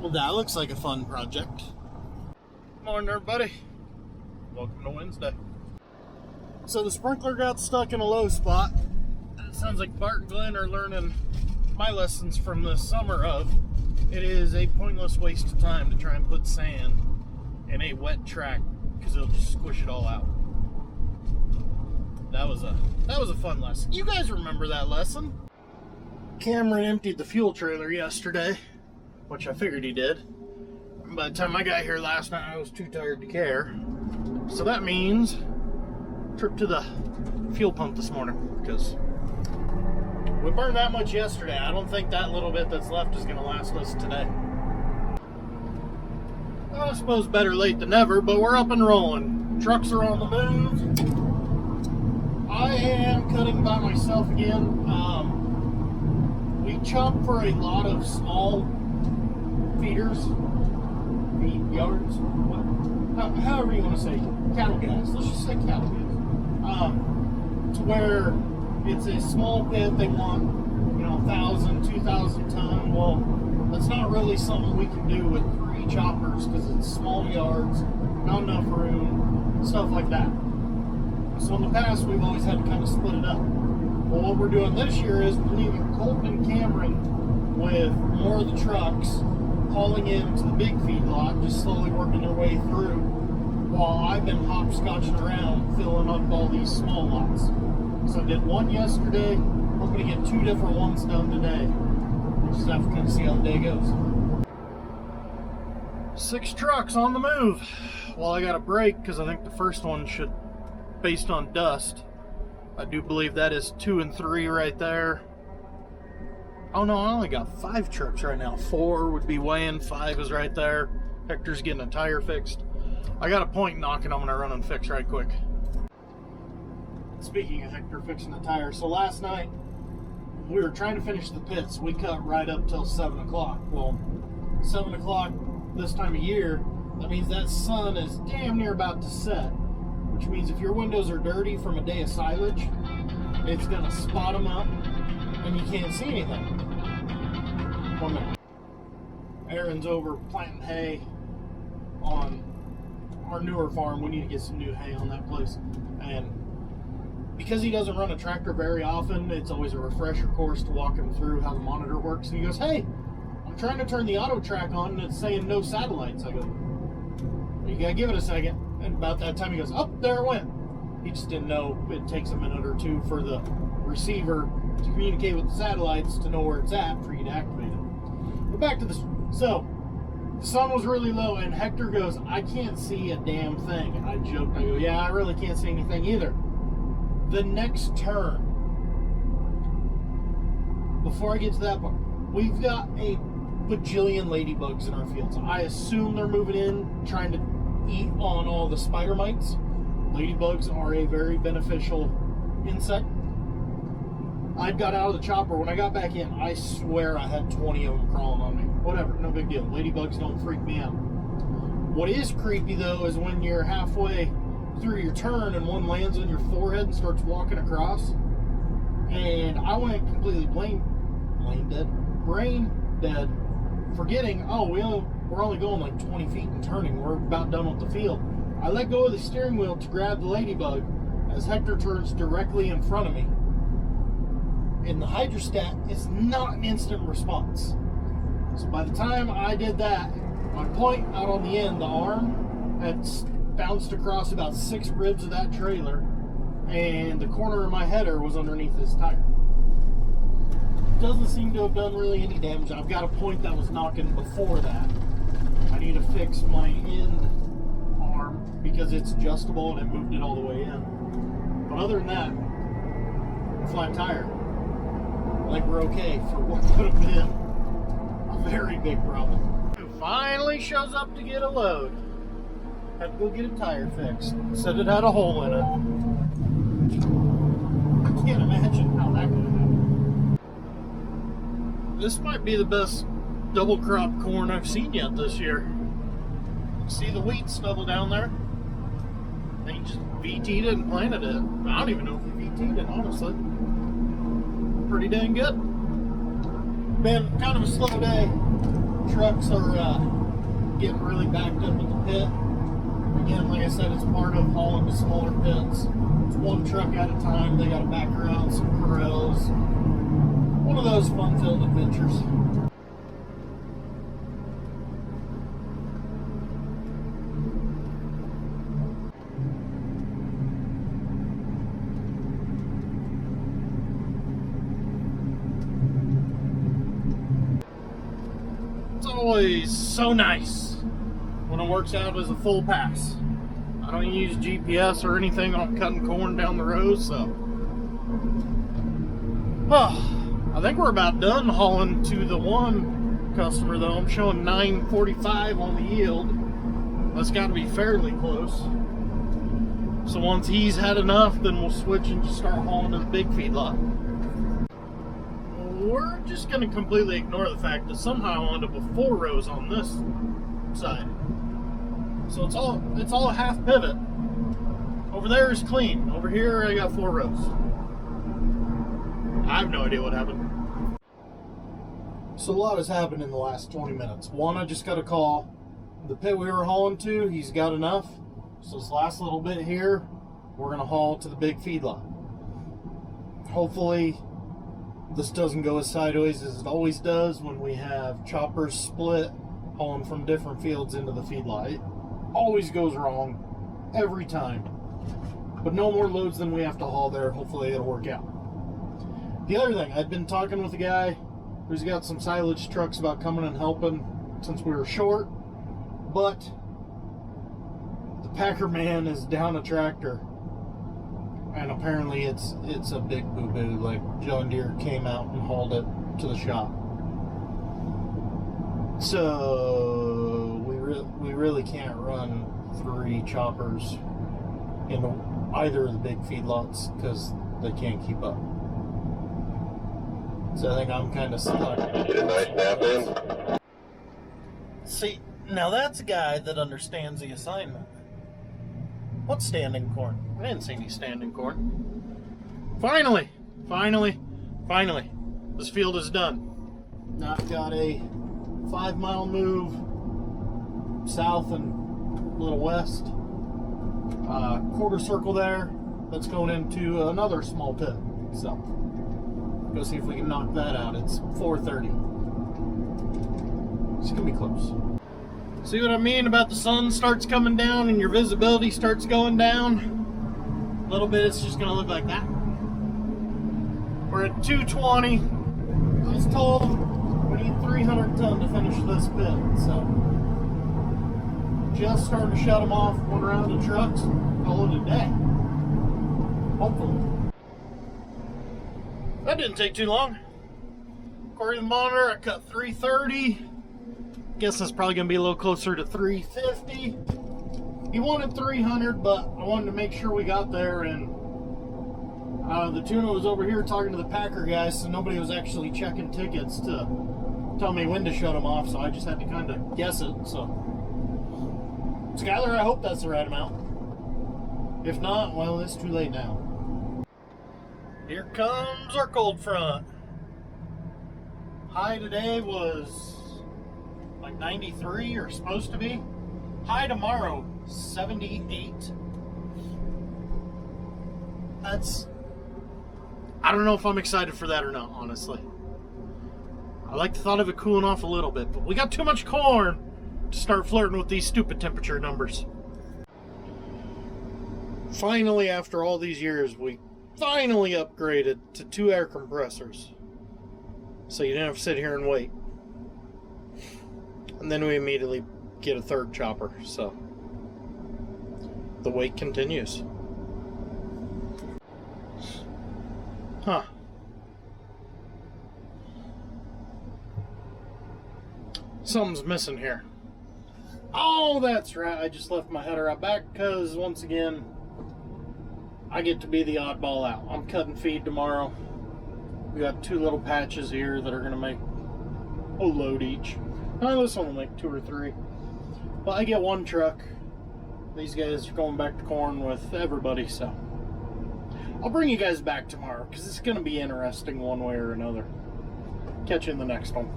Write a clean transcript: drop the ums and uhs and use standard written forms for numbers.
Well, that looks like a fun project. Morning, everybody. Welcome to Wednesday. So the sprinkler got stuck in a low spot. It sounds like Bart and Glenn are learning my lessons from this summer of it is a pointless waste of time to try and put sand in a wet track because it'll just squish it all out. That was a fun lesson. You guys remember that lesson? Cameron emptied the fuel trailer yesterday, which I figured he did. By the time I got here last night, I was too tired to care. So that means trip to the fuel pump this morning, because we burned that much yesterday. I don't think that little bit that's left is going to last us today. Well, I suppose better late than never, but we're up and rolling. Trucks are on the move. I am cutting by myself again. We chop for a lot of small feeders, feed yards, however you want to say, cattle gas. Let's just say cattle gas. To where it's a small pit, they want 1,000, 2,000 ton. Well, that's not really something we can do with 3 choppers because it's small yards, not enough room, stuff like that. So in the past, we've always had to kind of split it up. Well, what we're doing this year is we're leaving Colton and Cameron with more of the trucks hauling into the big feed lot, just slowly working their way through, while I've been hopscotching around filling up all these small lots. So I did one yesterday, hoping to get 2 different ones done today. We'll just have to kind of see how the day goes. 6 trucks on the move. Well, I got a break because I think the first one should, based on dust, I do believe that is 2 and 3 right there. Oh no, I only got 5 trucks right now. 4 would be weighing, 5 is right there. Hector's getting a tire fixed. I got a point knocking, I'm gonna run and fix right quick. Speaking of Hector fixing the tire, so last night we were trying to finish the pits. We cut right up till 7 o'clock. Well, 7 o'clock this time of year, that means that sun is damn near about to set. Which means if your windows are dirty from a day of silage, it's gonna spot them up and you can't see anything. 1 minute. Aaron's over planting hay on our newer farm. We need to get some new hay on that place. And because he doesn't run a tractor very often, it's always a refresher course to walk him through how the monitor works. And he goes, "Hey, I'm trying to turn the auto track on and it's saying no satellites." I go, "You gotta give it a second." And about that time he goes, "Oh, there it went." He just didn't know it takes a minute or 2 for the receiver to communicate with the satellites to know where it's at for you to activate it. But back to this. So, the sun was really low and Hector goes, "I can't see a damn thing." And I joked, I go, "Yeah, I really can't see anything either." The next turn, before I get to that part, we've got a bajillion ladybugs in our fields. I assume they're moving in, trying to eat on all the spider mites. Ladybugs are a very beneficial insect. I got out of the chopper. When I got back in, I swear I had 20 of them crawling on me. Whatever, no big deal. Ladybugs don't freak me out. What is creepy though is when you're halfway through your turn and one lands on your forehead and starts walking across. And I went completely brain dead, forgetting, we're only going like 20 feet and turning. We're about done with the field. I let go of the steering wheel to grab the ladybug as Hector turns directly in front of me. And the hydrostat is not an instant response. So by the time I did that, my point out on the end, the arm, had bounced across about 6 ribs of that trailer, and the corner of my header was underneath his tire. Doesn't seem to have done really any damage. I've got a point that was knocking before that. I need to fix my end arm because it's adjustable and it moved it all the way in. But other than that, flat tire. Like we're okay for what could have been a very big problem. It finally shows up to get a load. Had to go get a tire fixed. Said it had a hole in it. I can't imagine how that could have happened. This might be the best double crop corn I've seen yet this year. See the wheat stubble down there? They just VT'd it and planted it. I don't even know if they VT'd it, honestly. Pretty dang good. Been kind of a slow day trucks are getting really backed up in the pit. Again, like I said, it's part of hauling the smaller pits. It's one truck at a time. They got to back around some corrals. One of those fun-filled adventures. It's always so nice when it works out as a full pass. I don't use GPS or anything on cutting corn down the road, so. I think we're about done hauling to the one customer, though. I'm showing 945 on the yield. That's got to be fairly close. So once he's had enough, then we'll switch and just start hauling to the big feedlot. We're just going to completely ignore the fact that somehow I ended up with 4 rows on this side. So it's all a half pivot. Over there is clean. Over here I got 4 rows. I have no idea what happened. So a lot has happened in the last 20 minutes. One, I just got a call. The pit we were hauling to, he's got enough. So this last little bit here, we're gonna haul to the big feedlot. Hopefully this doesn't go as sideways as it always does when we have choppers split hauling from different fields into the feedlot. It always goes wrong every time. But no more loads than we have to haul there. Hopefully it'll work out. The other thing, I'd been talking with a guy who's got some silage trucks about coming and helping since we were short, but the Packer man is down a tractor, and apparently it's a big boo-boo. Like John Deere came out and hauled it to the shop. So we really can't run 3 choppers into either of the big feedlots because they can't keep up. So I think I'm kind of stuck. See, now that's a guy that understands the assignment. What's standing corn? I didn't see any standing corn. Finally! This field is done. Now I've got a 5-mile move south and a little west. Quarter circle there that's going into another small pit. So go see if we can knock that out. It's 4:30. It's gonna be close. See what I mean about the sun starts coming down and your visibility starts going down? A little bit, it's just gonna look like that. We're at 220. I was told we need 300 ton to finish this pit, so just starting to shut them off, one around the trucks, call it a day. Hopefully. That didn't take too long. According to the monitor, I cut 330. Guess that's probably gonna be a little closer to 350. He wanted 300, but I wanted to make sure we got there, and the tuna was over here talking to the Packer guys, so nobody was actually checking tickets to tell me when to shut them off, so I just had to kind of guess it. So Skyler, I hope that's the right amount. If not, well, it's too late now. Here comes our cold front. High today was like 93, or supposed to be. High tomorrow, 78. I don't know if I'm excited for that or not, honestly. I like the thought of it cooling off a little bit, but we got too much corn to start flirting with these stupid temperature numbers. Finally, after all these years, we finally upgraded to 2 air compressors. So you didn't have to sit here and wait. And then we immediately get a 3rd chopper, so the wait continues. Huh. Something's missing here. Oh, that's right. I just left my header out back because, once again, I get to be the oddball out. I'm cutting feed tomorrow. We got 2 little patches here that are going to make a load each. This one will make 2 or 3. But I get 1 truck. These guys are going back to corn with everybody, so I'll bring you guys back tomorrow because it's going to be interesting one way or another. Catch you in the next one.